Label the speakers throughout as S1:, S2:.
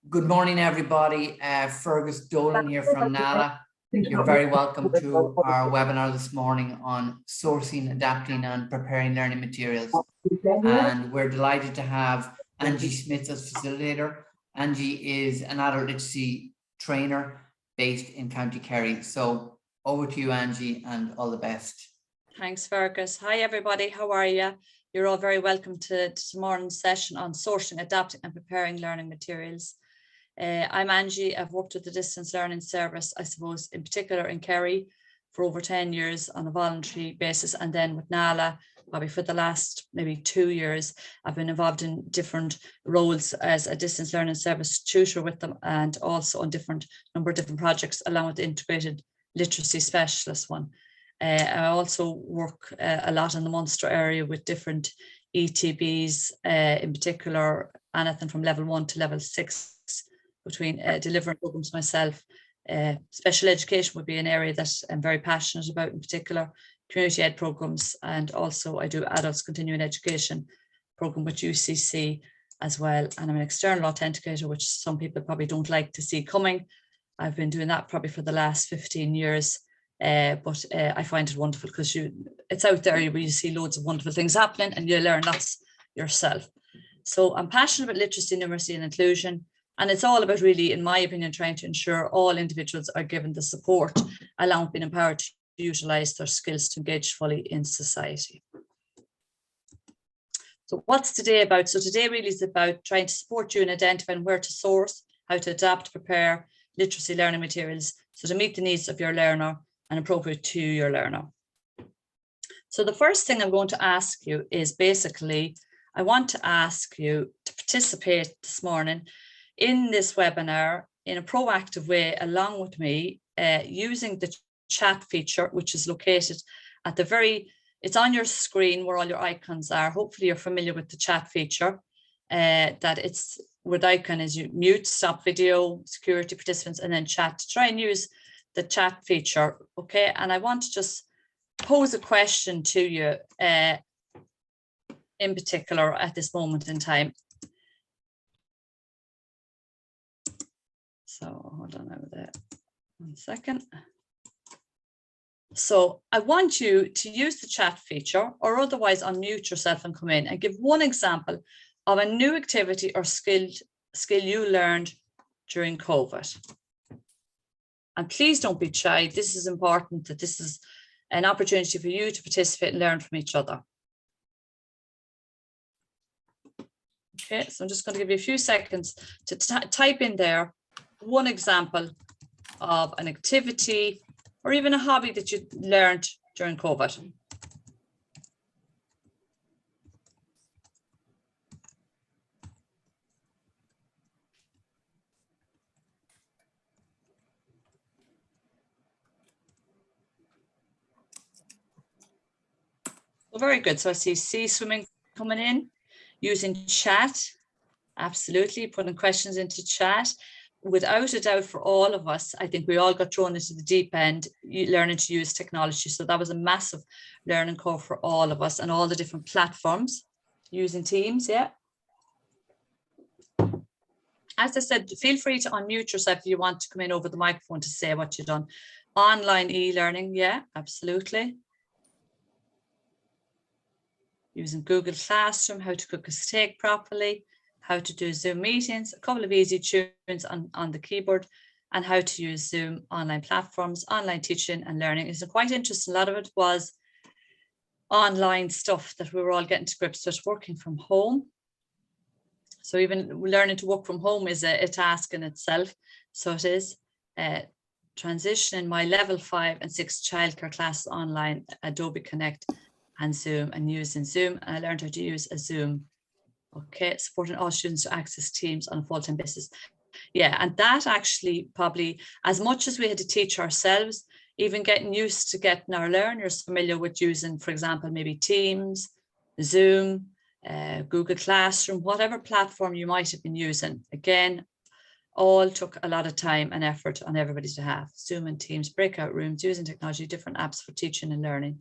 S1: Good morning, everybody. Fergus Dolan here from NALA. You're very welcome to our webinar this morning on sourcing, adapting and preparing learning materials. And we're delighted to have Angie Smith as facilitator. Angie is an adult literacy trainer based in County Kerry. So over to you, Angie, and all the best.
S2: Thanks, Fergus. Hi, everybody. How are you? You're all very welcome to tomorrow's session on sourcing, adapting and preparing learning materials. I'm Angie. I've worked with the Distance Learning Service, I suppose, in particular in Kerry for over 10 years on a voluntary basis. And then with NALA, probably for the last maybe 2 years, I've been involved in different roles as a distance learning service tutor with them, and also on number of different projects along with the integrated literacy specialist one. I also work a lot in the Munster area with different ETBs, in particular, anything from level 1 to level 6, between delivering programs myself. Special education would be an area that I'm very passionate about, in particular, community ed programs, and also I do adults continuing education program with UCC as well. And I'm an external authenticator, which some people probably don't like to see coming. I've been doing that probably for the last 15 years. But I find it wonderful because it's out there where you see loads of wonderful things happening and you learn lots yourself. So I'm passionate about literacy, numeracy and inclusion. And it's all about really, in my opinion, trying to ensure all individuals are given the support along with being empowered to utilise their skills to engage fully in society. So what's today about? So today really is about trying to support you in identifying where to source, how to adapt, prepare literacy learning materials so to meet the needs of your learner and appropriate to your learner. So the first thing I'm going to ask you is basically, I want to ask you to participate this morning in this webinar in a proactive way along with me, using the chat feature, which is located at it's on your screen where all your icons are. Hopefully you're familiar with the chat feature, that it's with icon is you mute, stop video, security, participants, and then chat. Try and use the chat feature, okay? And I want to just pose a question to you in particular at this moment in time. So hold on over there, 1 second. So I want you to use the chat feature or otherwise unmute yourself and come in and give one example of a new activity or skill you learned during COVID. And please don't be shy. This is important, that this is an opportunity for you to participate and learn from each other. Okay, so I'm just going to give you a few seconds to type in there one example of an activity or even a hobby that you learned during COVID. Well, very good. So I see sea swimming coming in, using chat. Absolutely, putting questions into chat. Without a doubt, for all of us, I think we all got thrown into the deep end, learning to use technology. So that was a massive learning curve for all of us and all the different platforms using Teams. Yeah. As I said, feel free to unmute yourself if you want to come in over the microphone to say what you've done. Online e-learning. Yeah, absolutely. Using Google Classroom, how to cook a steak properly, how to do Zoom meetings, a couple of easy tunes on the keyboard, and how to use Zoom online platforms, online teaching and learning. It's quite interesting. A lot of it was online stuff that we were all getting to grips with, working from home. So even learning to work from home is a task in itself. So it is transitioning my level 5 and 6 childcare classes online, Adobe Connect and Zoom, and using Zoom. And I learned how to use a Zoom. Okay, supporting all students to access Teams on a full-time basis. Yeah, and that actually probably, as much as we had to teach ourselves, even getting used to getting our learners familiar with using, for example, maybe Teams, Zoom, Google Classroom, whatever platform you might have been using. Again, all took a lot of time and effort on everybody's behalf. Zoom and Teams, breakout rooms, using technology, different apps for teaching and learning,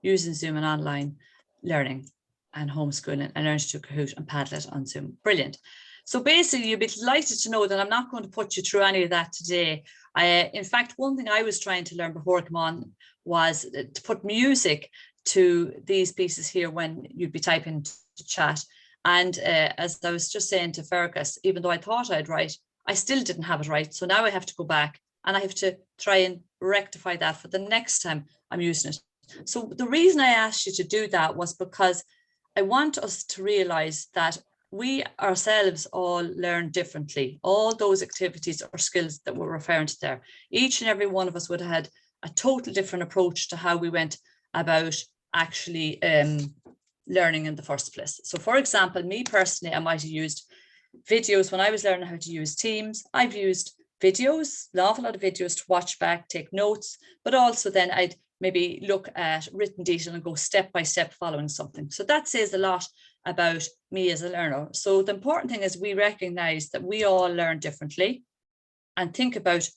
S2: using Zoom and online learning. and homeschooling and learn to do Kahoot and Padlet on Zoom. Brilliant. So basically, you'll be delighted to know that I'm not going to put you through any of that today. In fact, one thing I was trying to learn before I came on was to put music to these pieces here when you'd be typing to chat. And as I was just saying to Fergus, even though I thought I'd right, I still didn't have it right. So now I have to go back and I have to try and rectify that for the next time I'm using it. So the reason I asked you to do that was because I want us to realize that we ourselves all learn differently. All those activities or skills that we're referring to there, each and every one of us would have had a total different approach to how we went about actually learning in the first place. So for example, me personally, I might have used videos when I was learning how to use Teams. I've used videos, an awful lot of videos to watch back, take notes, but also then I'd maybe look at written detail and go step by step following something. So that says a lot about me as a learner. So the important thing is we recognize that we all learn differently and think about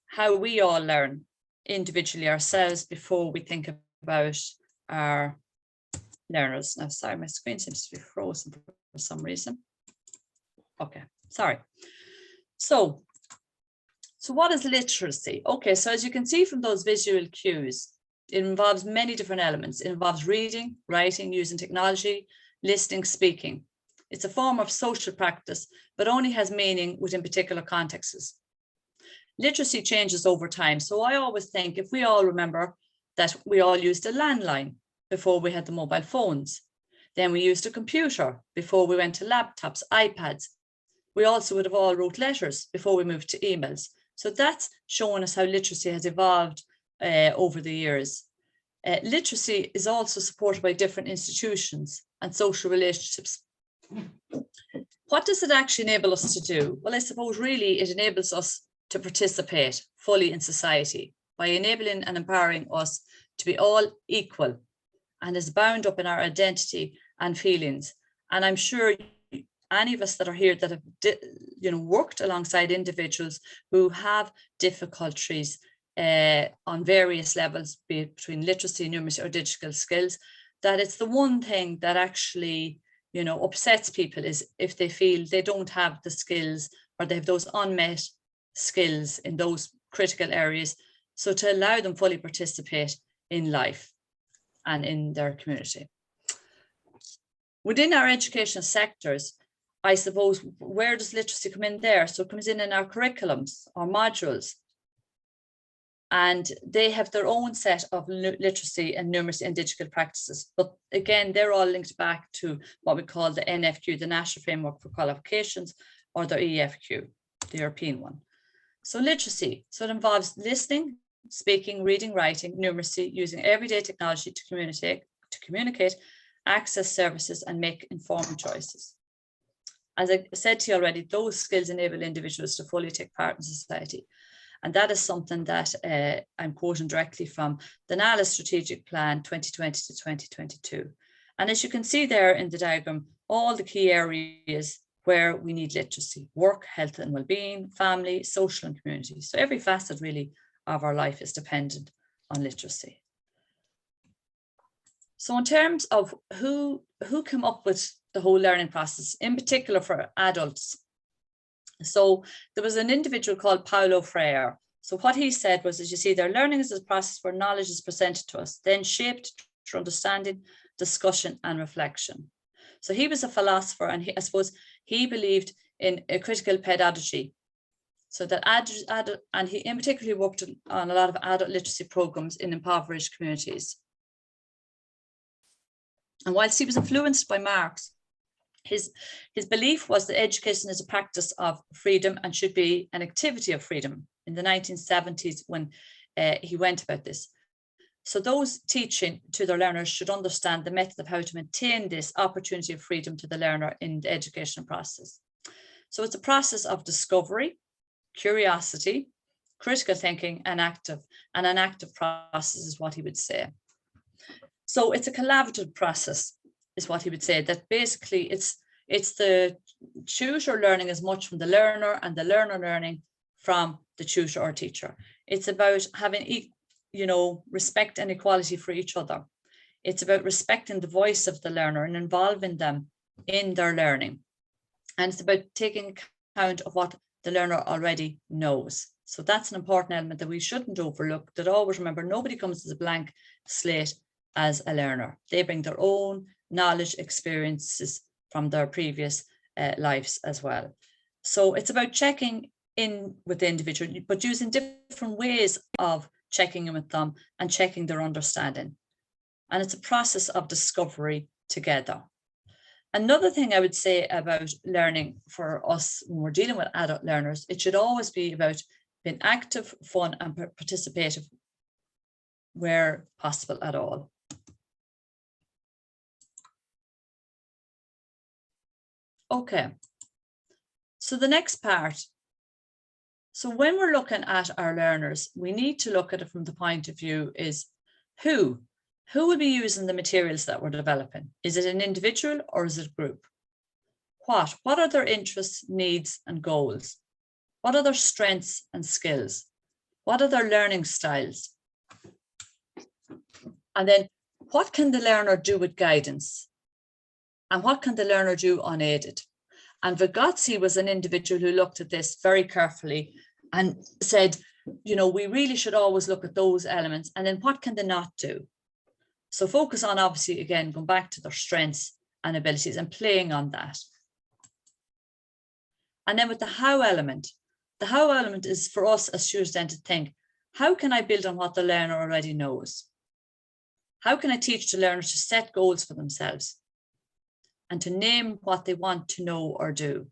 S2: how we all learn individually ourselves before we think about our learners. Now, sorry, my screen seems to be frozen for some reason. Okay, sorry. So what is literacy? Okay, so as you can see from those visual cues, it involves many different elements. It involves reading, writing, using technology, listening, speaking. It's a form of social practice, but only has meaning within particular contexts. Literacy changes over time. So I always think if we all remember that we all used a landline before we had the mobile phones, then we used a computer before we went to laptops, iPads. We also would have all wrote letters before we moved to emails. So that's showing us how literacy has evolved over the years. Literacy is also supported by different institutions and social relationships. What does it actually enable us to do? Well, I suppose really it enables us to participate fully in society by enabling and empowering us to be all equal and is bound up in our identity and feelings. And I'm sure any of us that are here that have worked alongside individuals who have difficulties on various levels, be it between literacy, numeracy or digital skills, that it's the one thing that actually upsets people is if they feel they don't have the skills or they have those unmet skills in those critical areas. So to allow them fully participate in life and in their community. Within our educational sectors, I suppose, where does literacy come in there? So it comes in our curriculums or modules. And they have their own set of literacy and numeracy and digital practices. But again, they're all linked back to what we call the NFQ, the National Framework for Qualifications, or the EFQ, the European one. So literacy, so it involves listening, speaking, reading, writing, numeracy, using everyday technology to communicate, access services, and make informed choices. As I said to you already, those skills enable individuals to fully take part in society. And that is something that I'm quoting directly from the NALA Strategic Plan 2020 to 2022. And as you can see there in the diagram, all the key areas where we need literacy: work, health and well-being, family, social and community. So every facet really of our life is dependent on literacy. So in terms of who came up with the whole learning process, in particular for adults. So there was an individual called Paulo Freire. So what he said was, as you see there, learning is a process where knowledge is presented to us, then shaped through understanding, discussion and reflection. So he was a philosopher, and I suppose he believed in a critical pedagogy. So that and he in particular worked on a lot of adult literacy programs in impoverished communities. And whilst he was influenced by Marx, his belief was that education is a practice of freedom and should be an activity of freedom in the 1970s when he went about this. So those teaching to their learners should understand the method of how to maintain this opportunity of freedom to the learner in the education process. So it's a process of discovery, curiosity, critical thinking, and an active process is what he would say. So it's a collaborative process is what he would say, that basically it's the tutor learning as much from the learner and the learner learning from the tutor or teacher. It's about having respect and equality for each other. It's about respecting the voice of the learner and involving them in their learning. And it's about taking account of what the learner already knows. So that's an important element that we shouldn't overlook, that always remember, nobody comes as a blank slate as a learner. They bring their own knowledge, experiences from their previous lives as well. So it's about checking in with the individual, but using different ways of checking in with them and checking their understanding. And it's a process of discovery together. Another thing I would say about learning for us when we're dealing with adult learners, it should always be about being active, fun, and participative where possible at all. Okay, so the next part. So when we're looking at our learners, we need to look at it from the point of view is who will be using the materials that we're developing? Is it an individual or is it a group? What are their interests, needs, and goals? What are their strengths and skills? What are their learning styles? And then what can the learner do with guidance? And what can the learner do unaided? And Vygotsky was an individual who looked at this very carefully and said, you know, we really should always look at those elements. And then what can they not do? So focus on, obviously, again, going back to their strengths and abilities and playing on that. And then with the how element is for us as students then to think, how can I build on what the learner already knows? How can I teach the learner to set goals for themselves and to name what they want to know or do?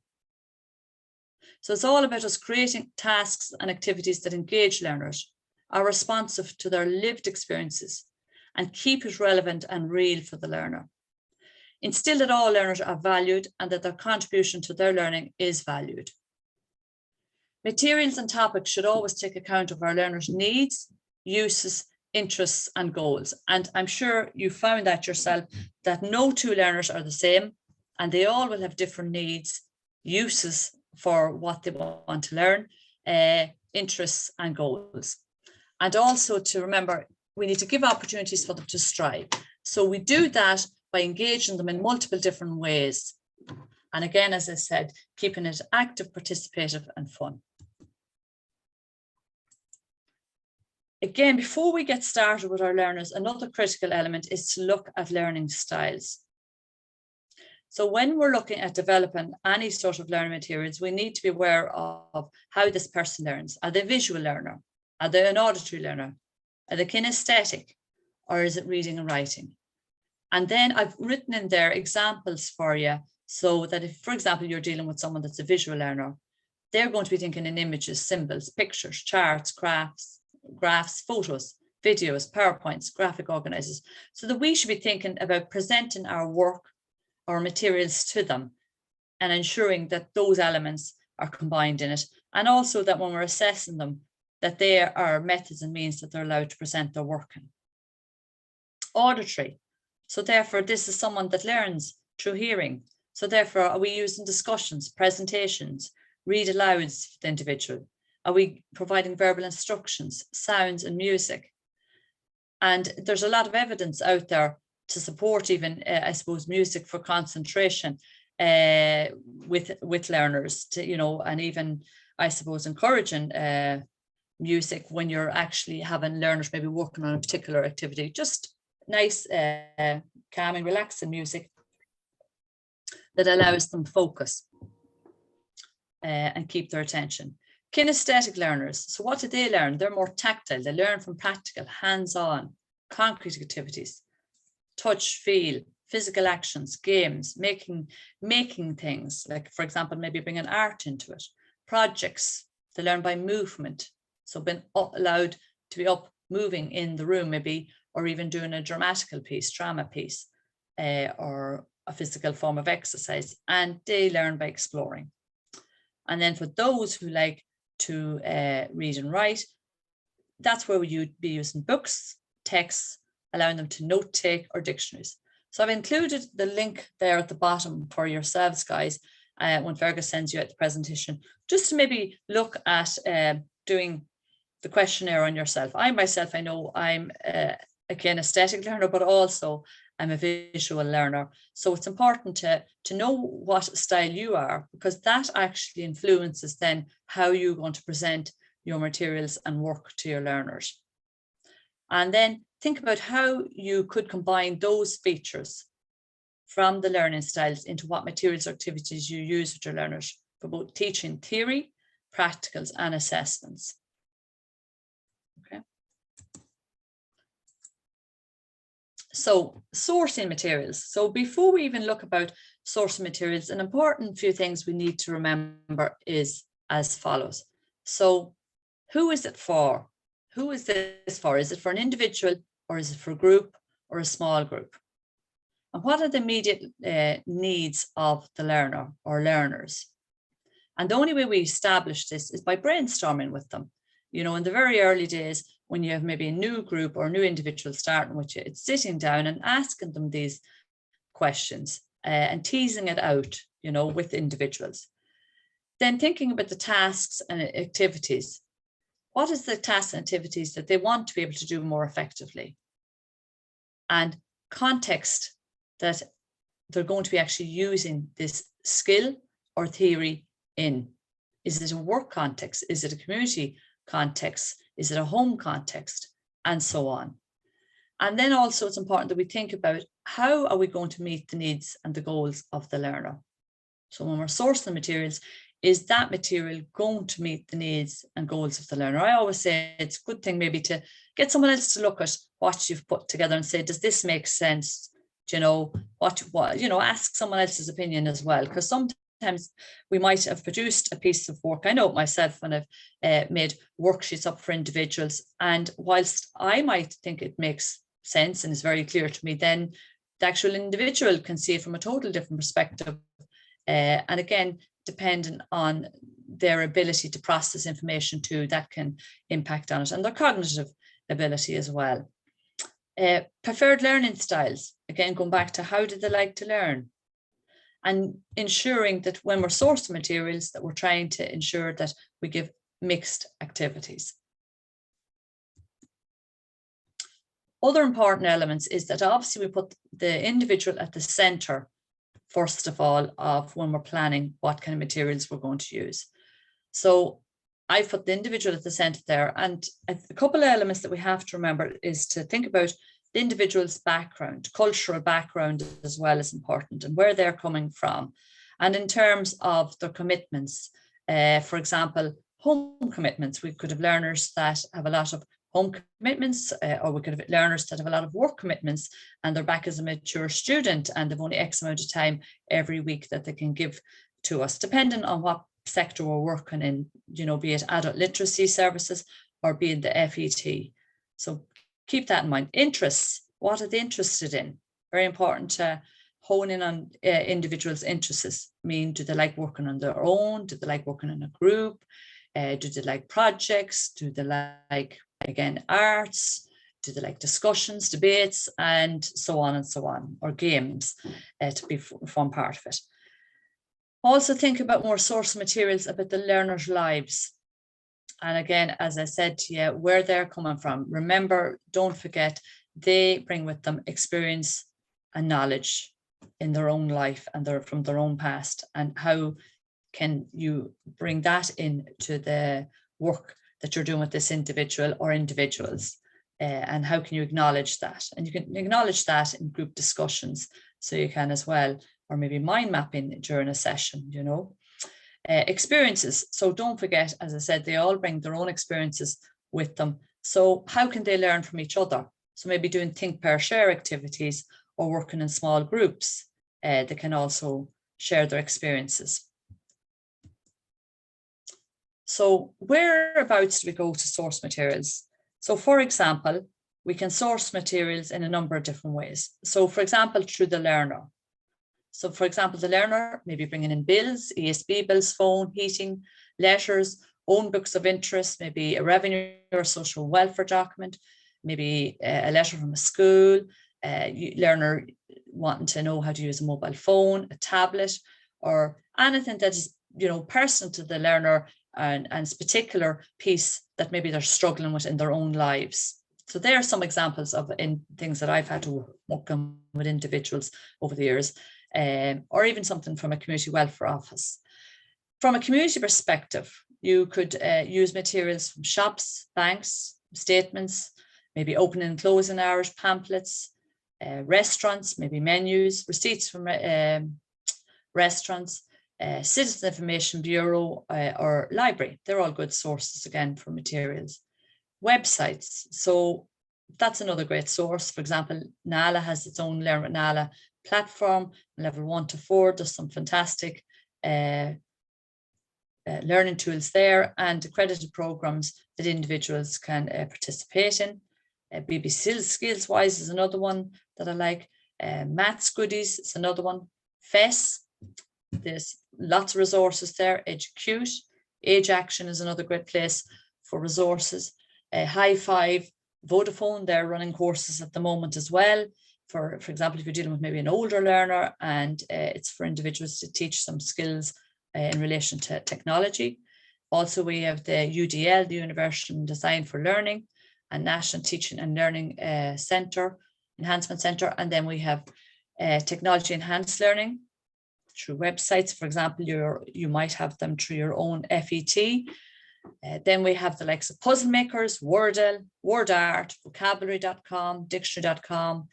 S2: So it's all about us creating tasks and activities that engage learners, are responsive to their lived experiences, and keep it relevant and real for the learner. Instill that all learners are valued and that their contribution to their learning is valued. Materials and topics should always take account of our learners' needs, uses, interests, and goals. And I'm sure you found that yourself, that no two learners are the same, and they all will have different needs, uses for what they want to learn, interests and goals. And also to remember, we need to give opportunities for them to strive. So we do that by engaging them in multiple different ways. And again, as I said, keeping it active, participative, and fun. Again, before we get started with our learners, another critical element is to look at learning styles. So when we're looking at developing any sort of learning materials, we need to be aware of how this person learns. Are they a visual learner? Are they an auditory learner? Are they kinesthetic? Or is it reading and writing? And then I've written in there examples for you so that if, for example, you're dealing with someone that's a visual learner, they're going to be thinking in images, symbols, pictures, charts, graphs, photos, videos, PowerPoints, graphic organizers, so that we should be thinking about presenting our work or materials to them and ensuring that those elements are combined in it. And also that when we're assessing them, that they are methods and means that they're allowed to present their work in. Auditory. So therefore, this is someone that learns through hearing. So therefore, are we using discussions, presentations, read alouds for the individual? Are we providing verbal instructions, sounds and music? And there's a lot of evidence out there to support even, I suppose, music for concentration with learners, to, you know, and even, I suppose, encouraging music when you're actually having learners maybe working on a particular activity. Just nice, calming, relaxing music that allows them focus and keep their attention. Kinesthetic learners. So what do they learn? They're more tactile. They learn from practical, hands-on, concrete activities, touch, feel, physical actions, games, making things, like, for example, maybe bringing art into it. Projects, they learn by movement. So being allowed to be up, moving in the room maybe, or even doing a dramatical piece, drama piece, or a physical form of exercise. And they learn by exploring. And then for those who like to read and write, that's where you'd be using books, texts, allowing them to note take, or dictionaries. So I've included the link there at the bottom for yourselves, guys, when Fergus sends you out the presentation, just to maybe look at doing the questionnaire on yourself. I myself, I know I'm a a kinesthetic learner, but also I'm a visual learner. So it's important to know what style you are, because that actually influences then how you're going to present your materials and work to your learners. And then think about how you could combine those features from the learning styles into what materials or activities you use with your learners for both teaching theory, practicals, and assessments. Okay. So sourcing materials. So before we even look about sourcing materials, an important few things we need to remember is as follows. So who is it for? Who is this for? Is it for an individual, or is it for a group or a small group? And what are the immediate needs of the learner or learners? And the only way we establish this is by brainstorming with them. You know, in the very early days, when you have maybe a new group or a new individual starting with you, it's sitting down and asking them these questions and teasing it out, you know, with individuals. Then thinking about the tasks and activities. What is the tasks and activities that they want to be able to do more effectively? And context that they're going to be actually using this skill or theory in. Is it a work context? Is it a community context? Is it a home context? And so on. And then also it's important that we think about how are we going to meet the needs and the goals of the learner? So when we're sourcing materials, is that material going to meet the needs and goals of the learner? I always say it's a good thing maybe to get someone else to look at what you've put together and say, does this make sense? Do you know, what you know, ask someone else's opinion as well, because sometimes we might have produced a piece of work. I know myself when I've made worksheets up for individuals, and whilst I might think it makes sense and is very clear to me, then the actual individual can see it from a total different perspective. And again, depending on their ability to process information too, that can impact on it, and their cognitive ability as well. Preferred learning styles, again, going back to how do they like to learn, and ensuring that when we're sourcing materials that we're trying to ensure that we give mixed activities. Other important elements is that obviously we put the individual at the center, first of all, of when we're planning what kind of materials we're going to use. So I put the individual at the center there, and a couple of elements that we have to remember is to think about the individual's background, cultural background as well is important, and where they're coming from. And in terms of their commitments, for example, home commitments, we could have learners that have a lot of home commitments, or we could have learners that have a lot of work commitments, and they're back as a mature student and they've only X amount of time every week that they can give to us, depending on what sector we're working in, you know, be it adult literacy services or be it the FET. So keep that in mind. Interests, what are they interested in? Very important to hone in on individuals' interests. I mean, do they like working on their own? Do they like working in a group? Do they like projects? Do they like, again, arts? Do they like discussions, debates, and so on, or games to form part of it? Also think about more source materials about the learners' lives. And again, as I said to you, where they're coming from. Remember, don't forget, they bring with them experience and knowledge in their own life and from their own past. And how can you bring that into the work that you're doing with this individual or individuals? And how can you acknowledge that? And you can acknowledge that in group discussions, so you can as well, or maybe mind mapping during a session, you know. Experiences. So don't forget, as I said, they all bring their own experiences with them. So how can they learn from each other? So maybe doing think, pair, share activities or working in small groups. They can also share their experiences. So whereabouts do we go to source materials? So for example, we can source materials in a number of different ways. So for example, through the learner. So for example, the learner may be bringing in bills, ESB bills, phone, heating, letters, own books of interest, maybe a revenue or social welfare document, maybe a letter from a school, learner wanting to know how to use a mobile phone, a tablet, or anything that is, you know, personal to the learner and particular piece that maybe they're struggling with in their own lives. So there are some examples of things that I've had to work on with individuals over the years, or even something from a community welfare office. From a community perspective, you could use materials from shops, banks, statements, maybe opening and closing hours, pamphlets, restaurants, maybe menus, receipts from restaurants, Citizen Information Bureau or library. They're all good sources again for materials. Websites, so that's another great source. For example, NALA has its own Learn with NALA platform, level 1 to 4. There's some fantastic learning tools there and accredited programs that individuals can participate in. BBC Skills-Wise is another one that I like. Maths Goodies is another one. FES, there's lots of resources there. Educute, Age Action is another great place for resources. High Five, Vodafone, they're running courses at the moment as well. For example, if you're dealing with maybe an older learner and it's for individuals to teach some skills in relation to technology. Also, we have the UDL, the Universal Design for Learning, and National Teaching and Learning Enhancement Centre. And then we have Technology Enhanced Learning through websites. For example, you might have them through your own FET. Then we have the likes of Puzzle Makers, Wordle, WordArt, Vocabulary.com, Dictionary.com,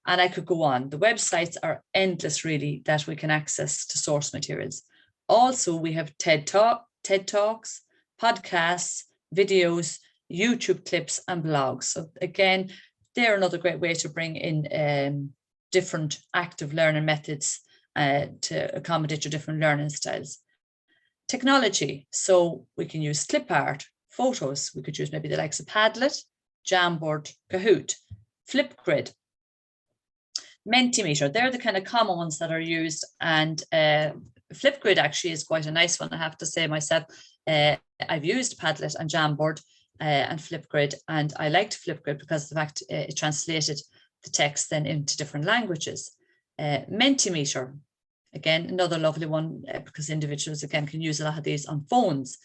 S2: and I could go on. The websites are endless, really, that we can access to source materials. Also, we have TED Talks, podcasts, videos, YouTube clips, and blogs. So again, they're another great way to bring in different active learning methods to accommodate your different learning styles. Technology, so we can use clip art, photos. We could use maybe the likes of Padlet, Jamboard, Kahoot, Flipgrid, Mentimeter. They're the kind of common ones that are used, and Flipgrid actually is quite a nice one, I have to say myself. I've used Padlet and Jamboard and Flipgrid, and I liked Flipgrid because of the fact it translated the text then into different languages. Mentimeter, again, another lovely one because individuals, again, can use a lot of these on phones.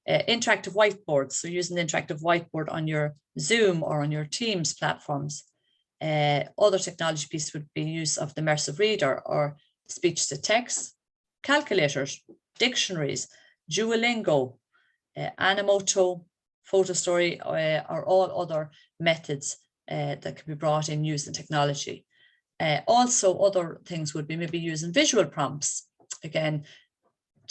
S2: Interactive whiteboards, so using the interactive whiteboard on your Zoom or on your Teams platforms. Other technology piece would be use of the immersive reader or speech to text, calculators, dictionaries, Duolingo, Animoto, Photo Story, or all other methods that can be brought in using technology. Also, other things would be maybe using visual prompts, again,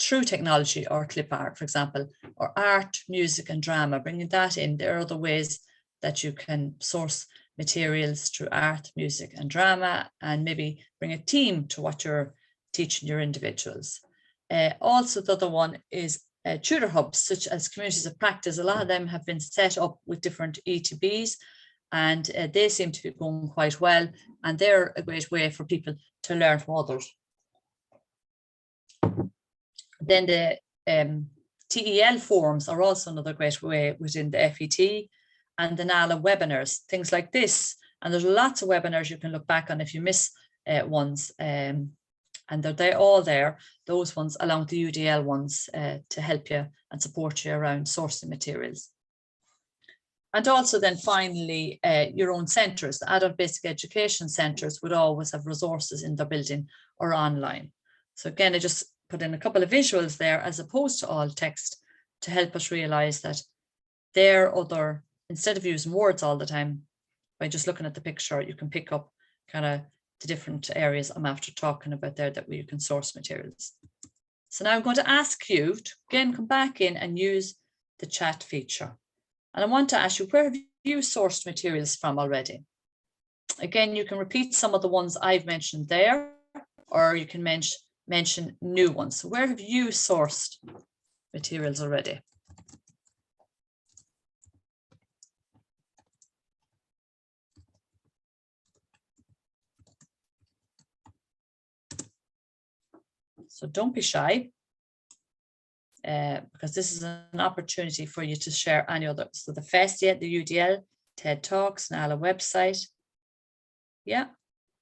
S2: through technology or clip art, for example, or art, music, and drama, bringing that in. There are other ways that you can source materials through art, music, and drama, and maybe bring a team to what you're teaching your individuals. Also, the other one is tutor hubs, such as communities of practice. A lot of them have been set up with different ETBs, and they seem to be going quite well, and they're a great way for people to learn from others. Then the TEL forums are also another great way within the FET, and the NALA webinars, things like this. And there's lots of webinars you can look back on if you miss ones, and they're all there, those ones along with the UDL ones to help you and support you around sourcing materials. And also then finally, your own centres, the adult basic education centres would always have resources in their building or online. So again, I just put in a couple of visuals there as opposed to all text to help us realise that there are other, instead of using words all the time, by just looking at the picture, you can pick up kind of the different areas I'm after talking about there that you can source materials. So now I'm going to ask you to again come back in and use the chat feature. And I want to ask you, where have you sourced materials from already? Again, you can repeat some of the ones I've mentioned there, or you can mention new ones. So where have you sourced materials already? So don't be shy, because this is an opportunity for you to share any other. So the FEST, the UDL, TED Talks, NALA website. Yeah,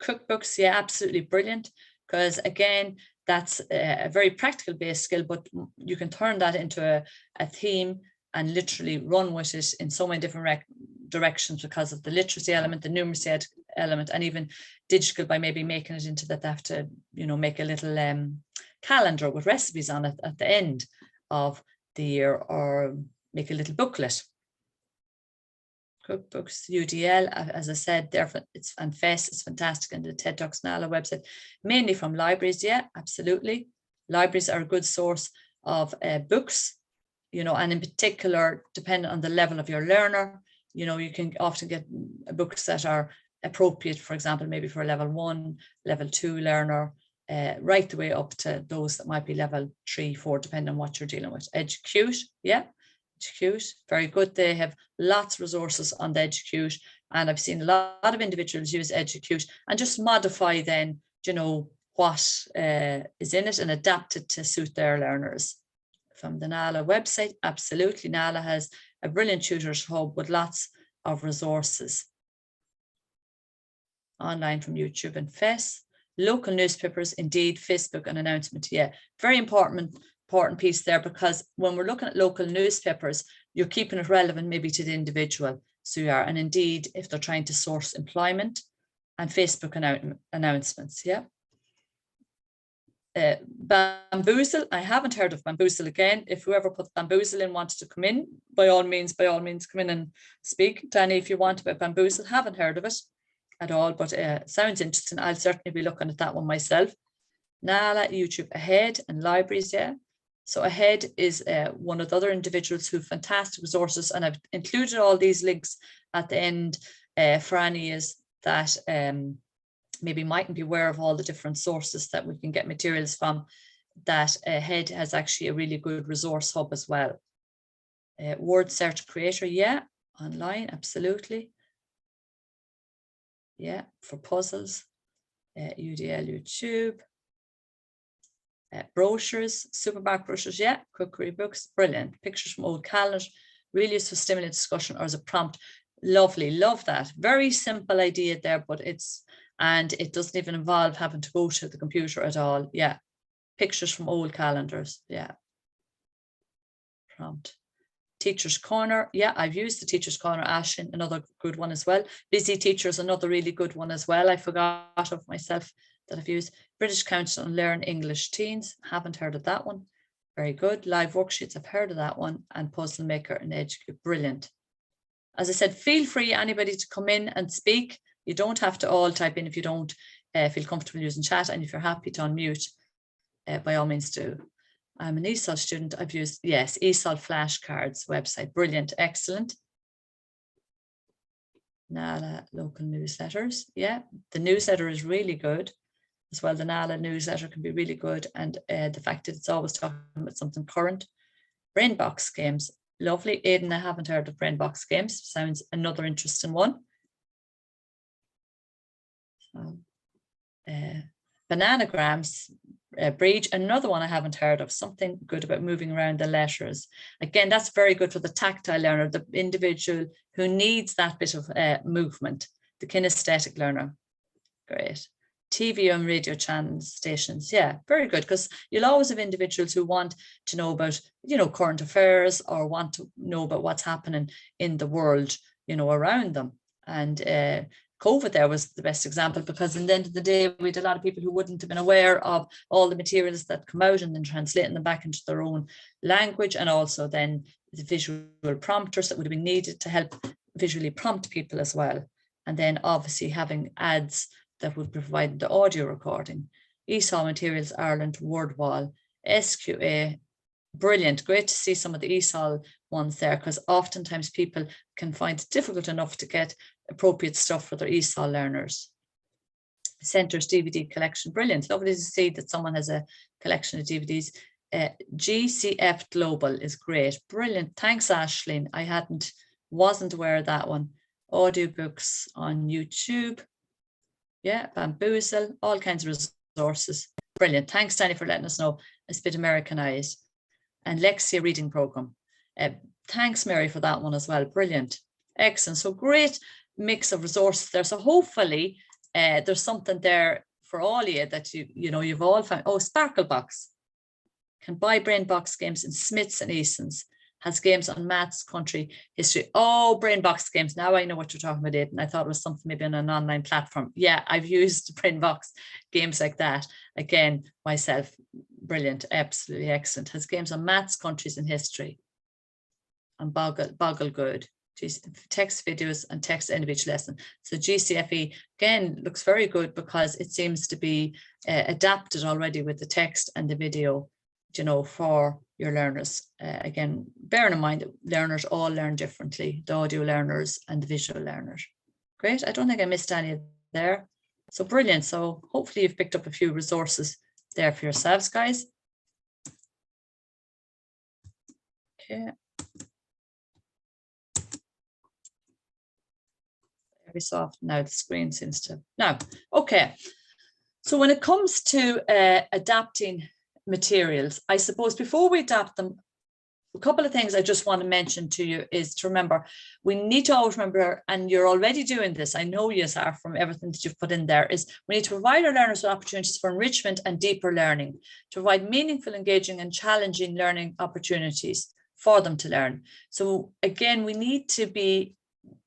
S2: cookbooks, yeah, absolutely brilliant. Because again, that's a very practical based skill, but you can turn that into a theme and literally run with it in so many different directions because of the literacy element, the numeracy element, and even digital by maybe making it into that they have to, you know, make a little calendar with recipes on it at the end of the year, or make a little booklet. Cookbooks, UDL, as I said, there it's and FES is fantastic, and the TED Talks NALA website, mainly from libraries. Yeah, absolutely. Libraries are a good source of books, you know, and in particular, depending on the level of your learner, you know, you can often get books that are appropriate, for example, maybe for a level 1, level 2 learner, right the way up to those that might be level 3, 4, depending on what you're dealing with. Educute, yeah. Educute, very good. They have lots of resources on the Educute, and I've seen a lot of individuals use Educute and just modify then, you know, what is in it and adapt it to suit their learners. From the NALA website, absolutely, NALA has a brilliant tutors hub with lots of resources. Online from YouTube and FES. Local newspapers, indeed, Facebook and announcement, yeah, very important piece there, because when we're looking at local newspapers, you're keeping it relevant maybe to the individual. So you are, and indeed, if they're trying to source employment, and Facebook announcements, yeah. Bamboozle, I haven't heard of Bamboozle again. If whoever put Bamboozle in wanted to come in, by all means come in and speak. Danny, if you want about Bamboozle, haven't heard of it at all, but sounds interesting. I'll certainly be looking at that one myself. NALA, YouTube, Ahead, and libraries, yeah. So Ahead is one of the other individuals who have fantastic resources, and I've included all these links at the end for any is that maybe mightn't be aware of all the different sources that we can get materials from. That Ahead has actually a really good resource hub as well. Word Search Creator, yeah, online, absolutely. Yeah, for puzzles, UDL, YouTube. Brochures, supermarket brochures, yeah, cookery books, brilliant. Pictures from old calendars, really useful, stimulate discussion or as a prompt. Lovely, love that. Very simple idea there, but it doesn't even involve having to go to the computer at all. Yeah, pictures from old calendars, yeah. Prompt. Teacher's Corner, yeah, I've used the Teacher's Corner, Ashlyn, another good one as well. Busy Teachers, another really good one as well. I forgot of myself that I've used. British Council on Learn English Teens, haven't heard of that one. Very good. Live Worksheets, I've heard of that one. And Puzzle Maker and Educate, brilliant. As I said, feel free, anybody, to come in and speak. You don't have to all type in if you don't feel comfortable using chat, and if you're happy to unmute, by all means do. I'm an ESOL student. I've used, yes, ESOL flashcards website. Brilliant, excellent. NALA local newsletters. Yeah, the newsletter is really good as well. The NALA newsletter can be really good, and the fact that it's always talking about something current. Brainbox games, lovely. Aidan, I haven't heard of Brainbox games. Sounds another interesting one. Bananagrams, Breach, another one I haven't heard of. Something good about moving around the letters. Again, that's very good for the tactile learner, the individual who needs that bit of movement, the kinesthetic learner. Great. TV and radio channel stations, yeah, very good, because you'll always have individuals who want to know about, you know, current affairs, or want to know about what's happening in the world, you know, around them. And COVID there was the best example, because in the end of the day, we had a lot of people who wouldn't have been aware of all the materials that come out, and then translating them back into their own language, and also then the visual prompters that would have been needed to help visually prompt people as well. And then obviously having ads that would provide the audio recording. ESOL Materials Ireland, WordWall, SQA, brilliant. Great to see some of the ESOL ones there, because oftentimes people can find it difficult enough to get appropriate stuff for their ESOL learners. Centres DVD collection, brilliant. Lovely to see that someone has a collection of DVDs. GCF Global is great, brilliant. Thanks, Aisling. I wasn't aware of that one. Audiobooks on YouTube. Yeah, Bamboozle, all kinds of resources. Brilliant. Thanks, Danny, for letting us know. It's a bit Americanized. And Lexia reading program. Thanks, Mary, for that one as well. Brilliant. Excellent. So great mix of resources there. So hopefully there's something there for all of you that you've all found. Oh, Sparklebox. Can buy Brainbox games in Smiths and Easons. has games on maths, country, history. Oh, brain box games. Now I know what you're talking about, Aidan. I thought it was something maybe on an online platform. Yeah, I've used brain box games like that. Again, myself, brilliant, absolutely excellent. Has games on maths, countries, and history. And Boggle good. Text videos and text individual lesson. So GCFE again looks very good because it seems to be adapted already with the text and the video, you know, for your learners. Again, bearing in mind that learners all learn differently, the audio learners and the visual learners. Great. I don't think I missed any there. So brilliant. So hopefully you've picked up a few resources there for yourselves, guys. Okay. Every so often now the screen seems to now. Okay, so when it comes to adapting materials, I suppose before we adapt them, a couple of things I just want to mention to you is to remember, we need to always remember, and you're already doing this, I know you are from everything that you've put in there, is we need to provide our learners with opportunities for enrichment and deeper learning, to provide meaningful, engaging and challenging learning opportunities for them to learn. So again, we need to be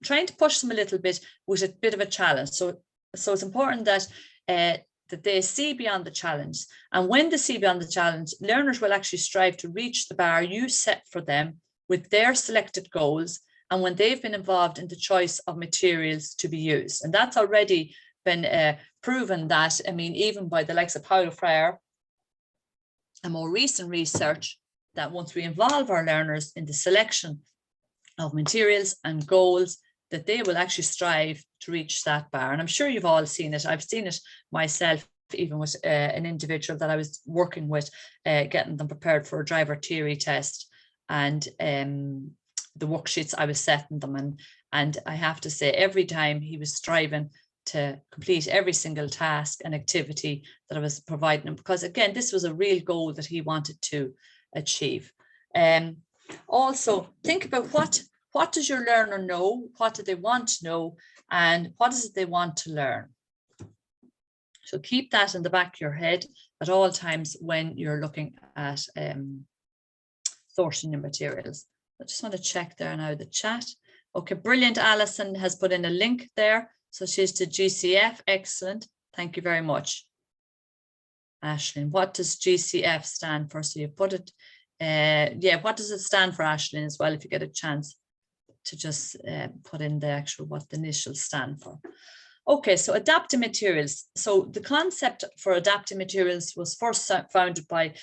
S2: trying to push them a little bit with a bit of a challenge. So it's important that that they see beyond the challenge. And when they see beyond the challenge, learners will actually strive to reach the bar you set for them with their selected goals and when they've been involved in the choice of materials to be used. And that's already been proven that, I mean, even by the likes of Paulo Freire and more recent research, that once we involve our learners in the selection of materials and goals, that they will actually strive to reach that bar. And I'm sure you've all seen it. I've seen it myself, even with an individual that I was working with, getting them prepared for a driver theory test, and the worksheets I was setting them. And I have to say, every time he was striving to complete every single task and activity that I was providing him, because again, this was a real goal that he wanted to achieve. Also, think about what does your learner know, what do they want to know, and what is it they want to learn. So keep that in the back of your head at all times when you're looking at sourcing your materials. I just want to check there now the chat. Okay, brilliant. Alison has put in a link there. So she's to GCF. Excellent. Thank you very much. Ashlyn, what does GCF stand for? So you put it, yeah, what does it stand for, Ashlyn, as well, if you get a chance to just put in the actual, what the initials stand for. Okay, so adaptive materials. So the concept for adaptive materials was first founded by,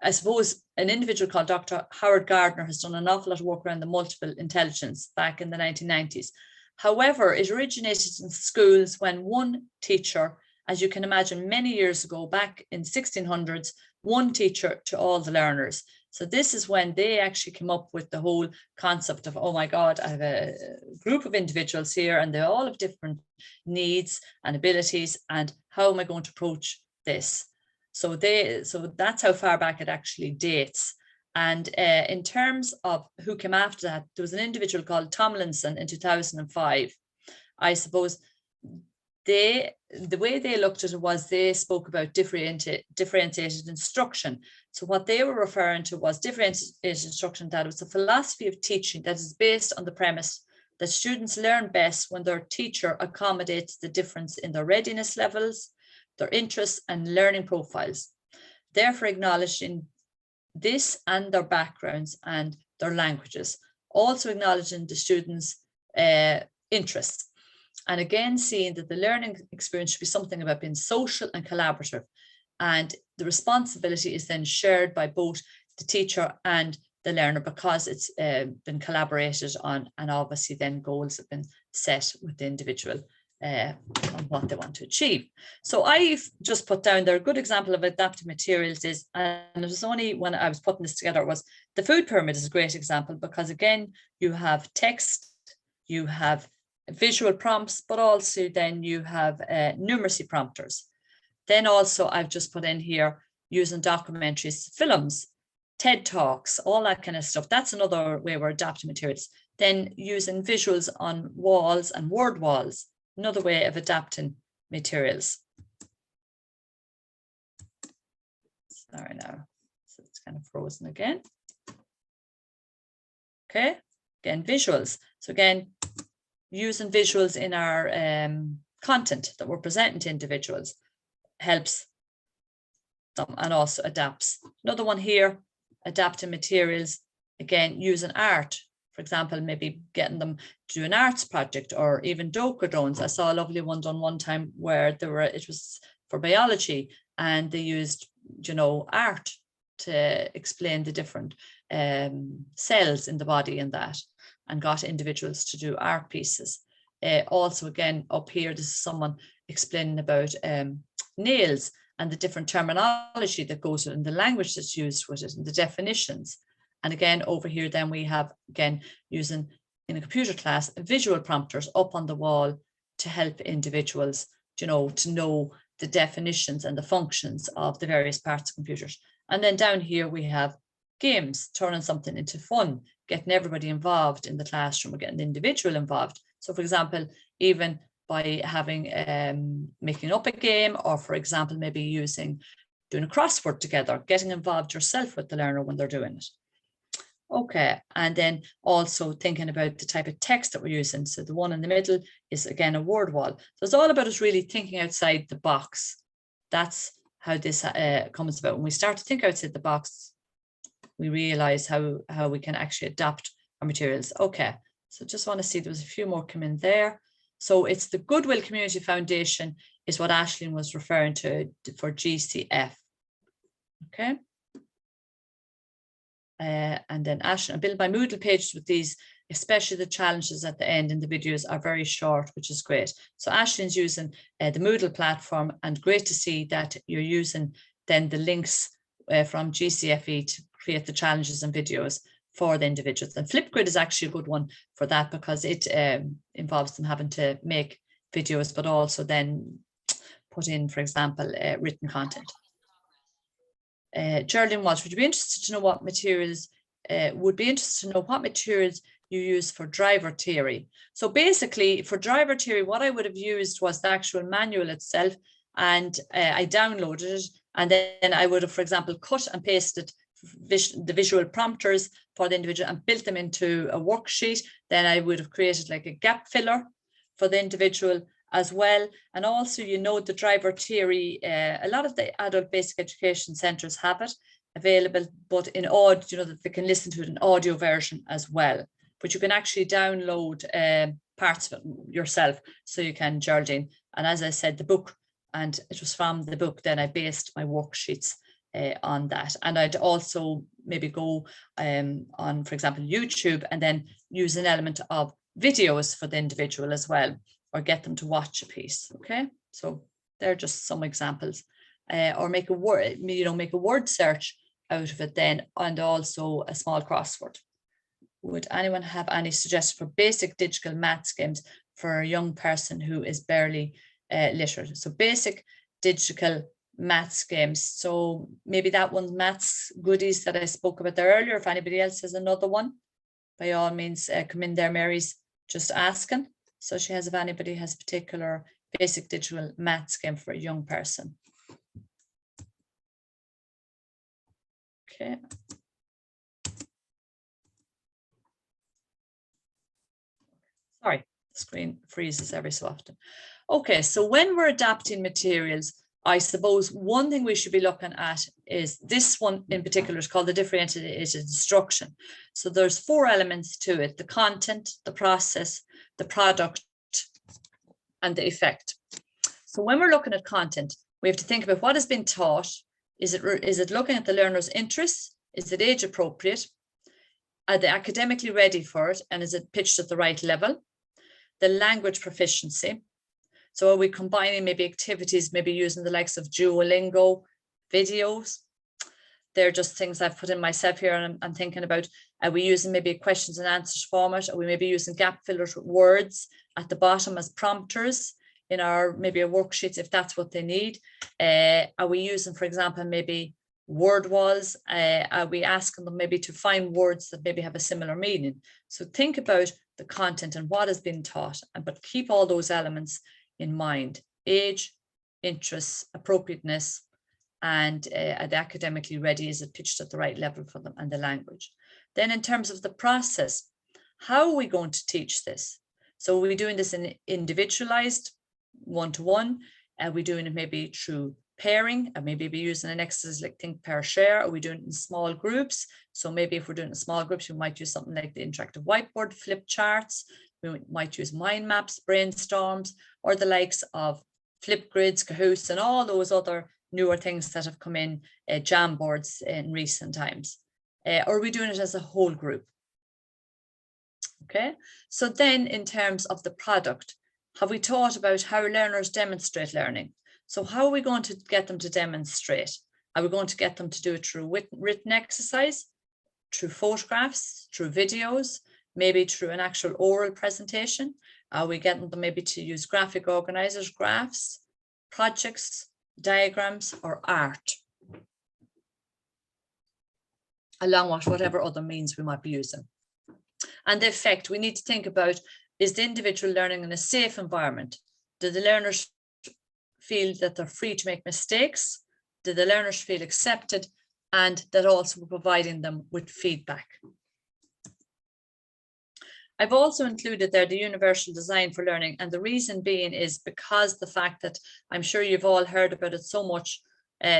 S2: I suppose, an individual called Dr. Howard Gardner has done an awful lot of work around the multiple intelligence back in the 1990s. However, it originated in schools when one teacher, as you can imagine, many years ago, back in 1600s, one teacher to all the learners. So this is when they actually came up with the whole concept of, oh my God, I have a group of individuals here and they all have different needs and abilities, and how am I going to approach this? So that's how far back it actually dates. And in terms of who came after that, there was an individual called Tomlinson in 2005. I suppose the way they looked at it was they spoke about differentiated instruction. So what they were referring to was differentiated instruction, that it was a philosophy of teaching that is based on the premise that students learn best when their teacher accommodates the difference in their readiness levels, their interests and learning profiles, therefore acknowledging this and their backgrounds and their languages, also acknowledging the students' interests. And again, seeing that the learning experience should be something about being social and collaborative. And the responsibility is then shared by both the teacher and the learner, because it's been collaborated on, and obviously then goals have been set with the individual on what they want to achieve. So I've just put down there a good example of adaptive materials is, and it was only when I was putting this together, was the food pyramid is a great example, because again, you have text, you have visual prompts, but also then you have numeracy prompters. Then also I've just put in here using documentaries, films, TED Talks, all that kind of stuff. That's another way we're adapting materials. Then using visuals on walls and word walls, another way of adapting materials. Sorry now, so it's kind of frozen again. Okay, again, visuals. So again, using visuals in our content that we're presenting to individuals helps them and also adapts. Another one here, adapting materials, again, using art. For example, maybe getting them to do an arts project or even Doker drones. I saw a lovely one done one time where it was for biology and they used, you know, art to explain the different cells in the body and that, and got individuals to do art pieces. Also, again, up here, this is someone explaining about nails and the different terminology that goes in the language that's used with it and the definitions. And again, over here, then we have, again, using in a computer class, visual prompters up on the wall to help individuals, you know, to know the definitions and the functions of the various parts of computers. And then down here, we have games, turning something into fun, getting everybody involved in the classroom, or getting the individual involved. So for example, even by having, making up a game, or for example, maybe doing a crossword together, getting involved yourself with the learner when they're doing it. Okay, and then also thinking about the type of text that we're using. So the one in the middle is again a word wall. So it's all about us really thinking outside the box. That's how this comes about. When we start to think outside the box, we realize how we can actually adapt our materials. Okay, so just want to see, there was a few more come in there. So it's the Goodwill Community Foundation is what Aisling was referring to for GCF. Okay. And then Aisling, I build my Moodle pages with these, especially the challenges at the end in the videos are very short, which is great. So Aisling's using the Moodle platform, and great to see that you're using then the links from GCFE to create the challenges and videos for the individuals. And Flipgrid is actually a good one for that, because it involves them having to make videos, but also then put in, for example, written content. Geraldine Walsh, would you be interested to know what materials, you use for driver theory? So basically for driver theory, what I would have used was the actual manual itself, and I downloaded it, and then I would have, for example, cut and pasted the visual prompters for the individual and built them into a worksheet. Then I would have created like a gap filler for the individual as well. And also, you know, the driver theory, a lot of the adult basic education centres have it available, but in audio, you know, that they can listen to it in audio version as well. But you can actually download parts of it yourself, so you can, Geraldine. And as I said, the book, and it was from the book, then I based my worksheets on that. And I'd also maybe go on, for example, YouTube, and then use an element of videos for the individual as well, or get them to watch a piece. Okay, so they're just some examples. Or make a word, you know, make a word search out of it then, and also a small crossword. Would anyone have any suggestions for basic digital maths games for a young person who is barely literate? So basic digital maths games. So maybe that one's maths goodies that I spoke about there earlier. If anybody else has another one, by all means, come in there. Mary's just asking. So she has, if anybody has particular basic digital maths game for a young person. Okay. Sorry, the screen freezes every so often. Okay, so when we're adapting materials, I suppose one thing we should be looking at is this one in particular is called the differentiated instruction. So there's 4 elements to it: the content, the process, the product, and the effect. So when we're looking at content, we have to think about what has been taught. Is it looking at the learner's interests? Is it age appropriate? Are they academically ready for it? And is it pitched at the right level? The language proficiency. So are we combining maybe activities, maybe using the likes of Duolingo videos? They're just things I've put in myself here, and I'm thinking about, are we using maybe a questions and answers format? Are we maybe using gap fillers with words at the bottom as prompters in our maybe a worksheets, if that's what they need? Are we using, for example, maybe word walls? Are we asking them maybe to find words that maybe have a similar meaning? So think about the content and what has been taught, but keep all those elements in mind: age, interests, appropriateness, and are they academically ready? Is it pitched at the right level for them, and the language? Then in terms of the process, how are we going to teach this? So are we doing this in individualized one-to-one? Are we doing it maybe through pairing, and maybe be using an exercise like think, pair, share? Are we doing it in small groups? So maybe if we're doing it in small groups, we might use something like the interactive whiteboard, flip charts. We might use mind maps, brainstorms, or the likes of Flipgrids, Kahoots, and all those other newer things that have come in, Jamboards in recent times. Or are we doing it as a whole group? Okay, so then in terms of the product, have we thought about how learners demonstrate learning? So how are we going to get them to demonstrate? Are we going to get them to do it through written exercise, through photographs, through videos, maybe through an actual oral presentation? Are we getting them maybe to use graphic organizers, graphs, projects, diagrams, or art? Along with whatever other means we might be using. And the effect, we need to think about, is the individual learning in a safe environment? Do the learners feel that they're free to make mistakes? Do the learners feel accepted? And that also we're providing them with feedback. I've also included there the universal design for learning. And the reason being is because the fact that I'm sure you've all heard about it so much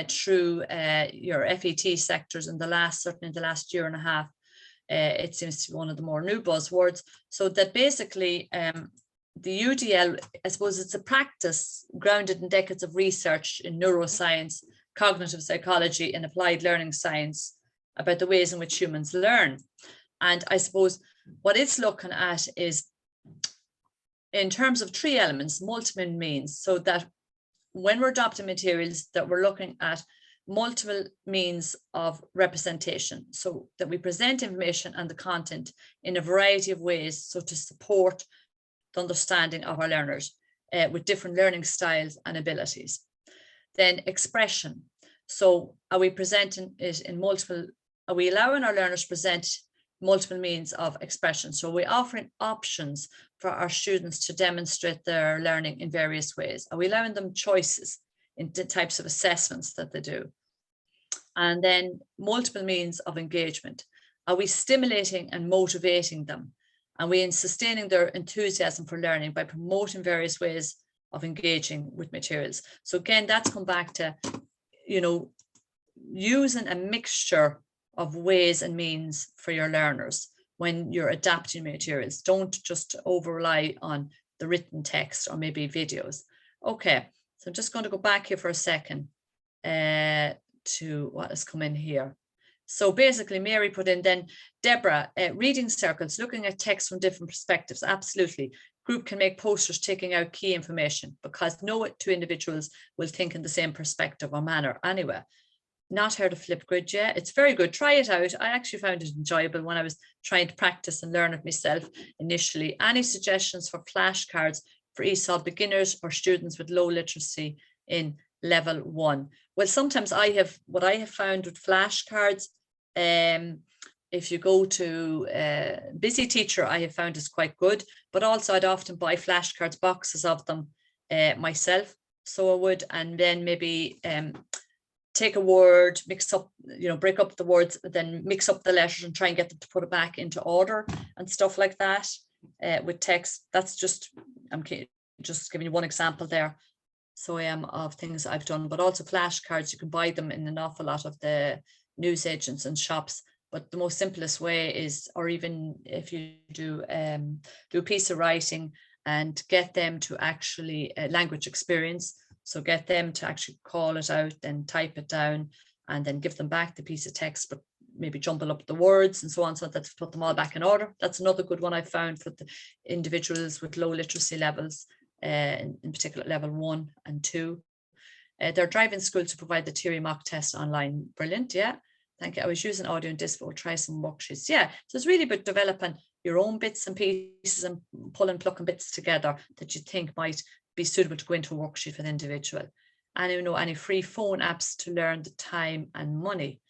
S2: through your FET sectors in certainly in the last year and a half. It seems to be one of the more new buzzwords. So that basically the UDL, I suppose it's a practice grounded in decades of research in neuroscience, cognitive psychology, and applied learning science about the ways in which humans learn. And I suppose what it's looking at is in terms of three elements, multiple means, so that when we're adopting materials that we're looking at multiple means of representation, so that we present information and the content in a variety of ways, so to support the understanding of our learners with different learning styles and abilities. Then expression. So are we presenting it in multiple, are we allowing our learners to present multiple means of expression? So we're offering options for our students to demonstrate their learning in various ways. Are we allowing them choices in the types of assessments that they do? And then multiple means of engagement. Are we stimulating and motivating them? Are we sustaining their enthusiasm for learning by promoting various ways of engaging with materials? So again, that's come back to, you know, using a mixture of ways and means for your learners when you're adapting materials. Don't just over rely on the written text or maybe videos. Okay, so I'm just going to go back here for a second to what has come in here. So basically Mary put in then, Deborah, reading circles, looking at text from different perspectives. Absolutely. Group can make posters taking out key information because no two individuals will think in the same perspective or manner anyway. Not heard of Flipgrid yet. It's very good. Try it out. I actually found it enjoyable when I was trying to practice and learn it myself initially. Any suggestions for flashcards for ESOL beginners or students with low literacy in level 1? Well, sometimes what I have found with flashcards, if you go to Busy Teacher, I have found is quite good, but also I'd often buy flashcards, boxes of them myself. So I would, and then maybe take a word, mix up, you know, break up the words, then mix up the letters and try and get them to put it back into order and stuff like that with text. That's just, I'm just giving you one example there. So I am of things I've done, but also flashcards, you can buy them in an awful lot of the newsagents and shops. But the most simplest way is, or even if you do a piece of writing and get them to actually language experience. So get them to actually call it out, then type it down, and then give them back the piece of text, but maybe jumble up the words and so on, so that put them all back in order. That's another good one I found for the individuals with low literacy levels, in particular level 1 and 2. They're driving school to provide the theory mock test online. Brilliant, yeah. Thank you. I was using audio and disc, we'll try some worksheets. Yeah, so it's really about developing your own bits and pieces and plucking bits together that you think might be suitable to go into a worksheet for the individual. And you know, any free phone apps to learn the time and money?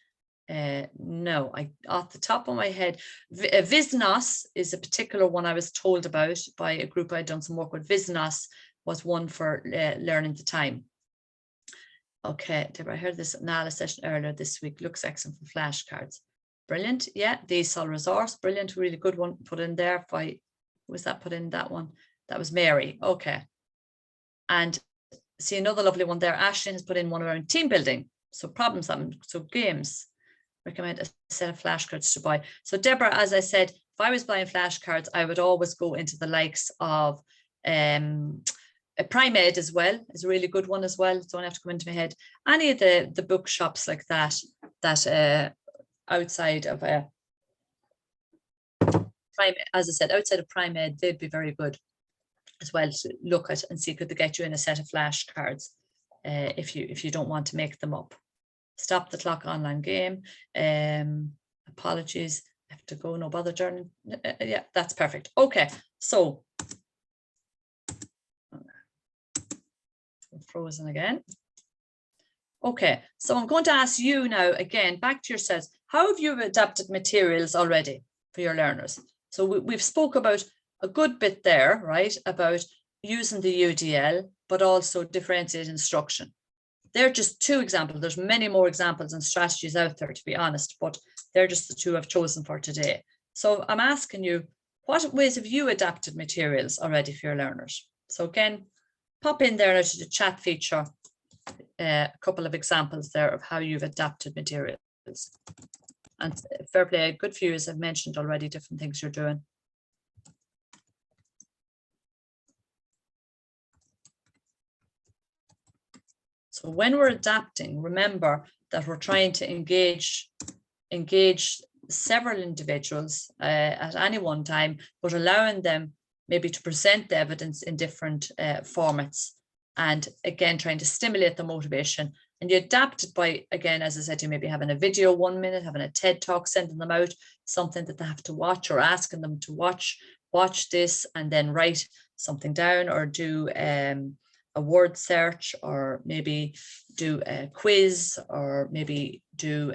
S2: No, off the top of my head, Visnos is a particular one I was told about by a group I'd done some work with. Visnos was one for learning the time. Okay, Deborah, I heard this Nala session earlier this week. Looks excellent for flashcards. Brilliant. Yeah, the ESOL resource. Brilliant. Really good one put in there. By, was that put in that one? That was Mary. Okay. And see another lovely one there. Ashley has put in one around team building. So problem solving, so games. Recommend a set of flashcards to buy. So Deborah, as I said, if I was buying flashcards, I would always go into the likes of a Prime-Ed as well. Is a really good one as well. Don't have to come into my head. Any of the bookshops like that, outside of a Prime, as I said, outside of Prime-Ed, they'd be very good as well to look at and see could they get you in a set of flashcards if you don't want to make them up. Stop the clock online game. Apologies, I have to go, no bother journey. Yeah, that's perfect. Okay, so frozen again. Okay, so I'm going to ask you now again, back to yourselves, how have you adapted materials already for your learners? So we've spoke about a good bit there, right, about using the UDL, but also differentiated instruction. They're just two examples. There's many more examples and strategies out there, to be honest, but they're just the two I've chosen for today. So I'm asking you, what ways have you adapted materials already for your learners? So again, pop in there to the chat feature, a couple of examples there of how you've adapted materials. And fair play, a good few, as I've mentioned already, different things you're doing. So when we're adapting, remember that we're trying to engage several individuals at any one time, but allowing them maybe to present the evidence in different formats. And again, trying to stimulate the motivation. And you adapt it by, again, as I said, you maybe having a video 1 minute, having a TED talk, sending them out, something that they have to watch, or asking them to watch this and then write something down, or do a word search, or maybe do a quiz, or maybe do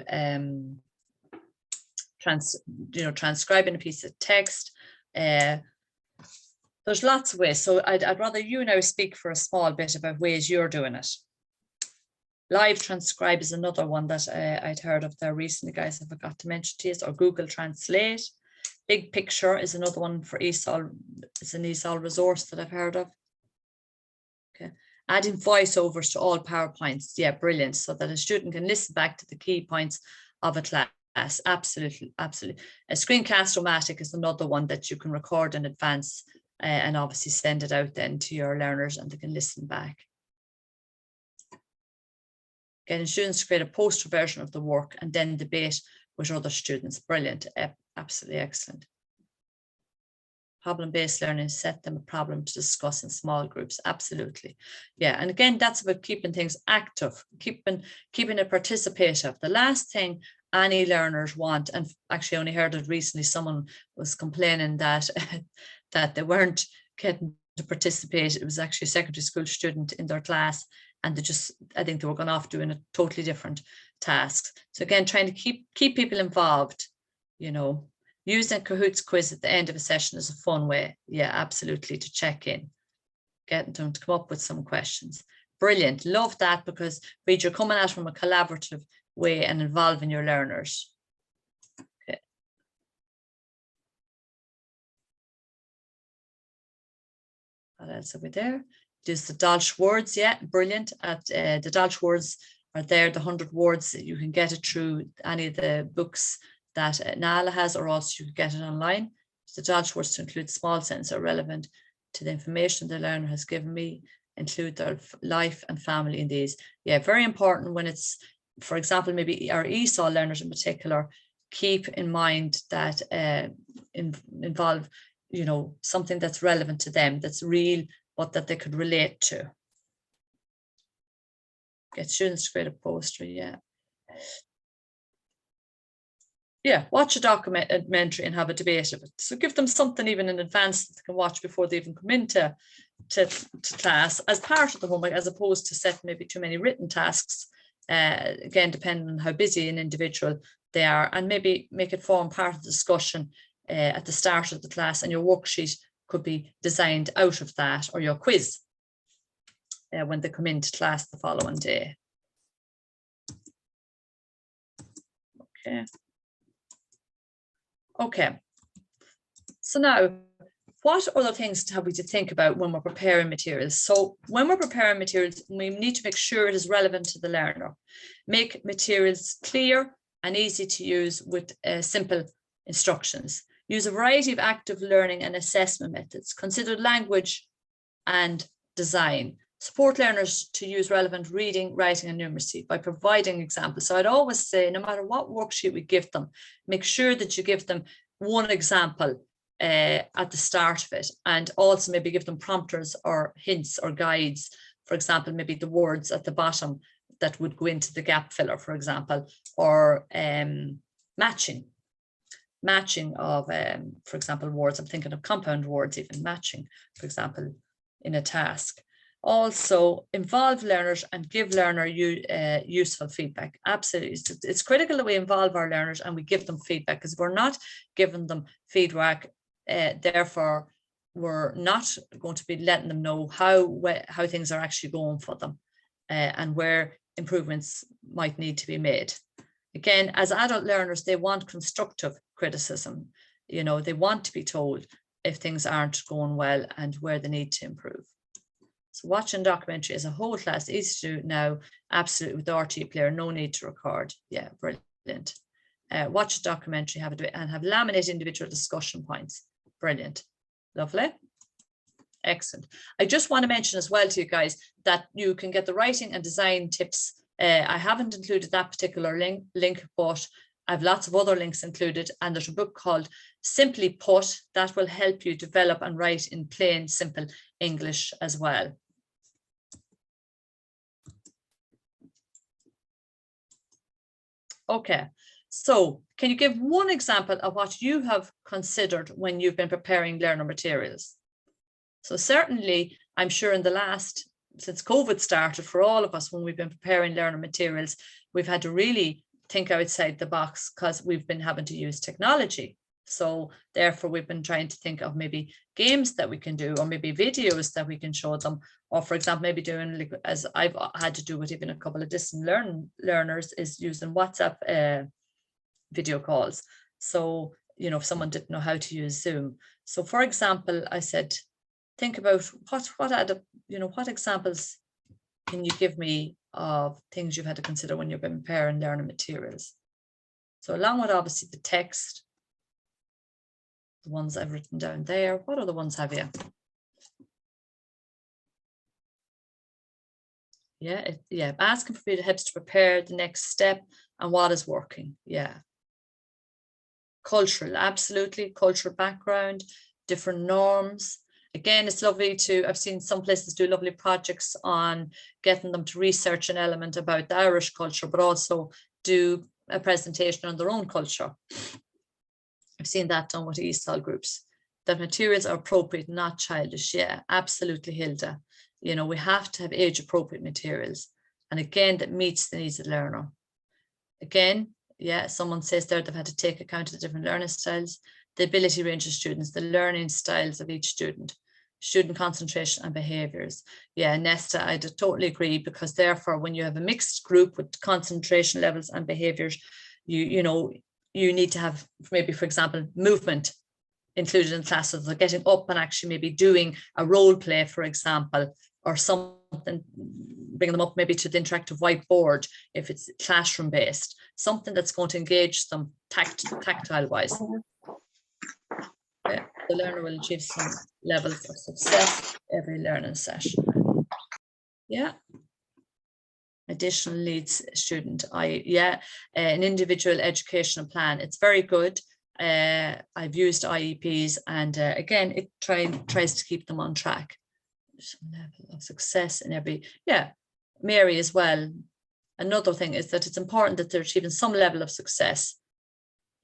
S2: transcribing a piece of text. There's lots of ways. So I'd rather you now speak for a small bit about ways you're doing it. Live transcribe is another one that I'd heard of there recently, guys. I forgot to mention to you, or Google Translate. Big Picture is another one for ESOL. It's an ESOL resource that I've heard of. Okay. Adding voiceovers to all PowerPoints. Yeah, brilliant. So that a student can listen back to the key points of a class. Absolutely, absolutely. A Screencast-O-Matic is another one that you can record in advance and obviously send it out then to your learners and they can listen back. Getting students to create a poster version of the work and then debate with other students. Brilliant, absolutely excellent. Problem-based learning, set them a problem to discuss in small groups. Absolutely. Yeah, and again, that's about keeping things active, keeping it participative. The last thing any learners want, and actually I only heard it recently, someone was complaining that that they weren't getting to participate. It was actually a secondary school student in their class, and they just, I think they were going off doing a totally different task. So again, trying to keep people involved, you know. Using Kahoot's quiz at the end of a session is a fun way. Yeah, absolutely, to check in, getting them to come up with some questions. Brilliant, love that, because you're coming at it from a collaborative way and involving your learners. Okay. What else have we there? There's the Dolch words, yeah, brilliant. The Dolch words are there, the 100 words that you can get it through any of the books that Nala has, or also you can get it online. The Dolch words to include small sentences are relevant to the information the learner has given me, include their life and family in these. Yeah, very important when it's, for example, maybe our ESOL learners in particular, keep in mind that involve, you know, something that's relevant to them, that's real, but that they could relate to. Get students to create a poster, yeah. Yeah, watch a documentary and have a debate of it. So give them something even in advance that they can watch before they even come into class as part of the homework, as opposed to set maybe too many written tasks. Again, depending on how busy an individual they are, and maybe make it form part of the discussion at the start of the class, and your worksheet could be designed out of that, or your quiz when they come into class the following day. Okay. Okay. So now, what other things have we to think about when we're preparing materials? So when we're preparing materials, we need to make sure it is relevant to the learner. Make materials clear and easy to use with simple instructions. Use a variety of active learning and assessment methods. Consider language and design. Support learners to use relevant reading, writing, and numeracy by providing examples. So I'd always say, no matter what worksheet we give them, make sure that you give them one example at the start of it, and also maybe give them prompters or hints or guides. For example, maybe the words at the bottom that would go into the gap filler, for example, or matching of, for example, words. I'm thinking of compound words, even matching, for example, in a task. Also, involve learners and give learner useful feedback. Absolutely, it's critical that we involve our learners and we give them feedback, because if we're not giving them feedback, therefore we're not going to be letting them know how things are actually going for them, and where improvements might need to be made. Again, as adult learners, they want constructive criticism. You know, they want to be told if things aren't going well and where they need to improve. So watching documentary as a whole class, easy to do now, absolutely, with the RT player, no need to record. Yeah, brilliant. Watch a documentary, have it, and have laminate individual discussion points. Brilliant. Lovely. Excellent. I just want to mention as well to you guys that you can get the writing and design tips. I haven't included that particular link, but I have lots of other links included, and there's a book called Simply Put that will help you develop and write in plain, simple English as well. Okay, so can you give one example of what you have considered when you've been preparing learner materials? So certainly, I'm sure in the last, since COVID started for all of us, when we've been preparing learner materials, we've had to really think outside the box, because we've been having to use technology. So therefore, we've been trying to think of maybe games that we can do, or maybe videos that we can show them, or for example, maybe doing, as I've had to do with even a couple of distant learners, is using WhatsApp video calls. So, you know, if someone didn't know how to use Zoom. So for example, I said, think about what examples can you give me of things you've had to consider when you've been preparing learning materials? So along with obviously the text, the ones I've written down there, what other ones have you? Yeah, asking for helps to prepare the next step and what is working. Yeah. Cultural, absolutely, cultural background, different norms. Again, it's lovely to, I've seen some places do lovely projects on getting them to research an element about the Irish culture, but also do a presentation on their own culture. I've seen that done with ESOL groups. That materials are appropriate, not childish. Yeah, absolutely, Hilda. You know, we have to have age appropriate materials. And again, that meets the needs of the learner. Again, yeah, someone says there they've had to take account of the different learning styles, the ability range of students, the learning styles of each student, student concentration and behaviours. Yeah, Nesta, I totally agree, because therefore when you have a mixed group with concentration levels and behaviours, you need to have maybe, for example, movement included in classes, so getting up and actually maybe doing a role play, for example, or something, bring them up maybe to the interactive whiteboard if it's classroom based, something that's going to engage them tactile wise. Yeah, the learner will achieve some levels of success every learning session. Yeah. Additional needs student, an individual educational plan. It's very good. I've used IEPs, and again, it tries to keep them on track. Some level of success in every, Mary as well. Another thing is that it's important that they're achieving some level of success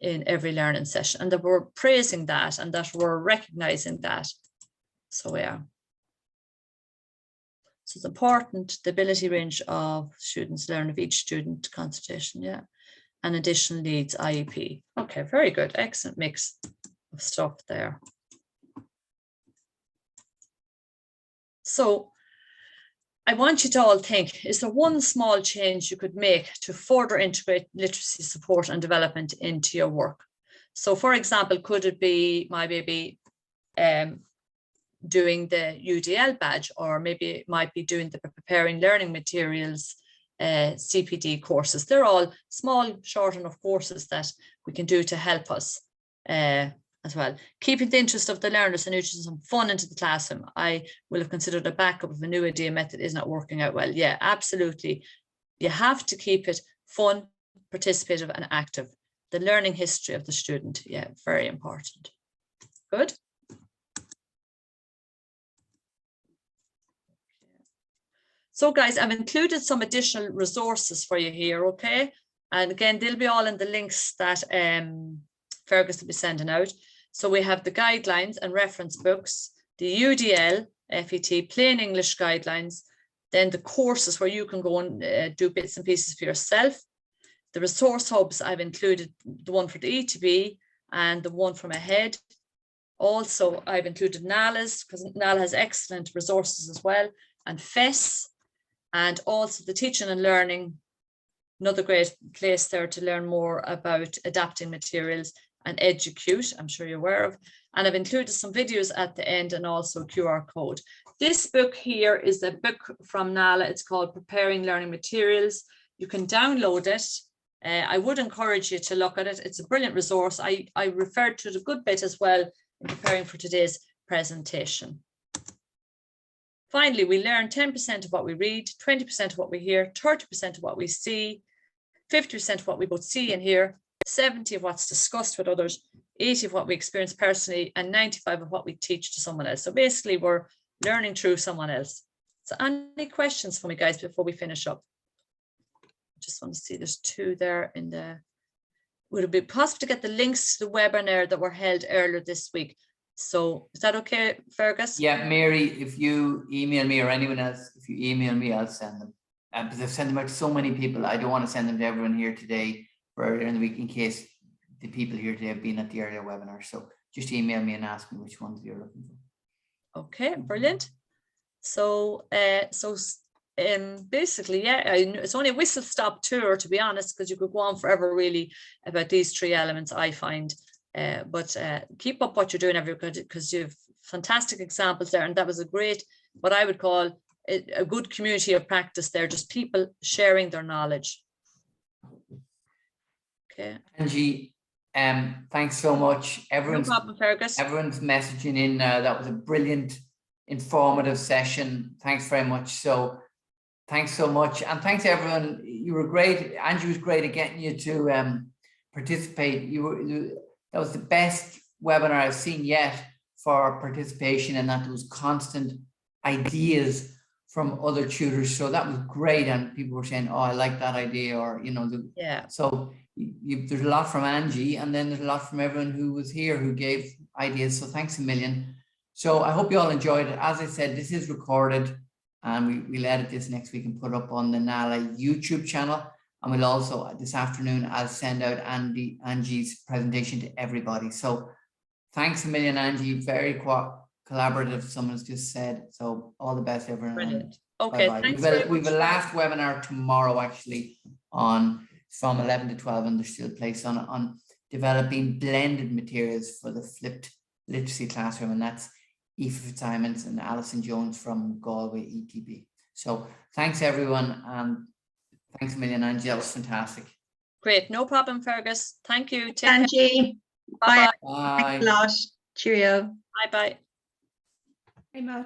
S2: in every learning session, and that we're praising that and that we're recognizing that. So yeah. So it's important, the ability range of students learn of each student concentration, and additional needs IEP. Okay, very good, excellent mix of stuff there. So I want you to all think, is there one small change you could make to further integrate literacy support and development into your work? So for example, could it be my baby doing the UDL badge, or maybe it might be doing the preparing learning materials CPD courses. They're all small, short enough courses that we can do to help us as well. Keeping the interest of the learners and introducing some fun into the classroom. I will have considered a backup if a new idea method is not working out well. Yeah, absolutely. You have to keep it fun, participative and active. The learning history of the student. Yeah, very important. Good. So guys, I've included some additional resources for you here, okay? And again, they'll be all in the links that Fergus will be sending out. So we have the guidelines and reference books, the UDL, FET, plain English guidelines, then the courses where you can go and do bits and pieces for yourself. The resource hubs, I've included the one for the ETB and the one from Ahead. Also, I've included NALA's, because NALA has excellent resources as well, and FES. And also the teaching and learning, another great place there to learn more about adapting materials, and Educute, I'm sure you're aware of. And I've included some videos at the end and also a QR code. This book here is a book from NALA. It's called Preparing Learning Materials. You can download it. I would encourage you to look at it. It's a brilliant resource. I referred to it a good bit as well in preparing for today's presentation. Finally, we learn 10% of what we read, 20% of what we hear, 30% of what we see, 50% of what we both see and hear, 70% of what's discussed with others, 80% of what we experience personally, and 95% of what we teach to someone else. So basically, we're learning through someone else. So any questions for me, guys, before we finish up? I just want to see, there's two there in the, would it be possible to get the links to the webinar that were held earlier this week? So is that okay, Fergus?
S1: Yeah, Mary, if you email me or anyone else, if you email me, I'll send them. Because I've sent them out to so many people. I don't want to send them to everyone here today for earlier in the week in case the people here today have been at the earlier webinar. So just email me and ask me which ones you're looking for.
S2: Okay, brilliant. So, basically, yeah, it's only a whistle stop tour, to be honest, because you could go on forever really about these three elements, I find. But keep up what you're doing, everybody, because you have fantastic examples there. And that was a great, what I would call a good community of practice there, just people sharing their knowledge. Okay.
S1: Angie, thanks so much. Everyone's,
S2: no problem, Fergus.
S1: Everyone's messaging in. That was a brilliant, informative session. Thanks very much. So thanks so much. And thanks everyone. You were great. Angie was great at getting you to participate. That was the best webinar I've seen yet for participation, and that there was constant ideas from other tutors. So that was great. And people were saying, oh, I like that idea, or, you know,
S2: yeah.
S1: So there's a lot from Angie, and then there's a lot from everyone who was here who gave ideas. So thanks a million. So I hope you all enjoyed it. As I said, this is recorded, and we'll edit this next week and put it up on the NALA YouTube channel. And we'll also, this afternoon, I'll send out Angie's presentation to everybody. So thanks a million, Angie. Very collaborative, someone's just said. So all the best, everyone.
S2: Brilliant. Okay,
S1: bye-bye.
S2: Thanks
S1: We've a last webinar tomorrow, actually, on from 11 to 12, and there's still a place on developing blended materials for the flipped literacy classroom. And that's Aoife Fitzsimons and Alison Jones from Galway ETB. So thanks, everyone. And thanks a million, Angie. That was fantastic.
S2: Great. No problem, Fergus. Thank you.
S3: Take Angie.
S2: Bye.
S1: Bye.
S3: Thanks a lot. Cheerio.
S2: Bye-bye.
S3: Bye.